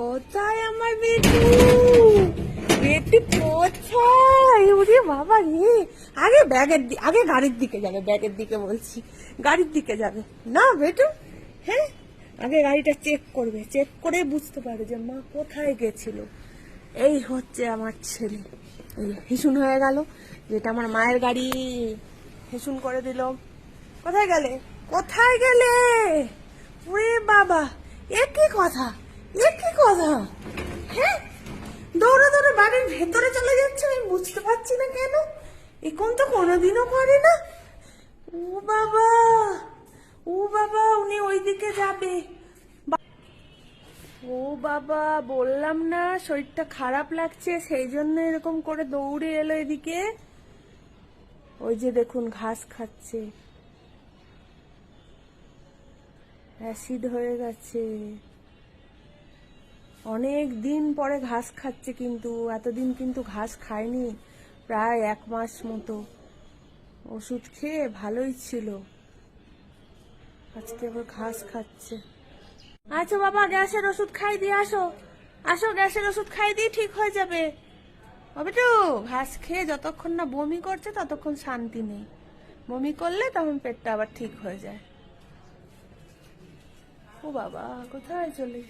কোথায় আমার বেটু? বেটু কোথায়? ওরে বাবা রে, আগে আগে গাড়ির দিকে যাবে, ব্যাগের দিকে বলছি, গাড়ির দিকে যাবে না বেটু। হ্যাঁ, আগে গাড়িটা চেক করবে, চেক করে বুঝতে পারবে যে মা কোথায় গেছিল। এই হচ্ছে আমার ছেলে। এই হিসুন হয়ে গেল, যেটা আমার মায়ের গাড়ি, হিসুন করে দিল। কোথায় গেলে? কোথায় গেলে? ওরে বাবা, একই কথা, একই কথা। হ্যাঁ, দৌড়ে দৌড়ে বাড়ির ভেতরে চলে যাচ্ছে, আমি বুঝতে পারছি না কেন। এখন তো কোনোদিনও করে না। ও বাবা, ও বাবা, উনি ওইদিকে যাবে। ও বাবা, বললাম না শরীরটা খারাপ লাগছে, সেই জন্য এরকম করে দৌড়ে এলো এদিকে। ওই যে দেখুন ঘাস খাচ্ছে, অ্যাসিড হয়ে গেছে। অনেক দিন পরে ঘাস খাচ্ছে, কিন্তু এতদিন কিন্তু ঘাস খায়নি, প্রায় 1 মাস মতো। ওষুধ খেয়ে ভালোই ছিল, আজকে আবার ঘাস খাচ্ছে। আচ্ছা বাবা, গ্যাসের ওষুধ খাই দিয়ে আসো, আসো গ্যাসের ওষুধ খাই দিয়ে ঠিক হয়ে যাবে। বেটু, ঘাস খেয়ে যতক্ষণ না বমি করছে ততক্ষণ শান্তি নেই, বমি করলে তখন পেটটা আবার ঠিক হয়ে যায়। ও বাবা, কোথায় চলে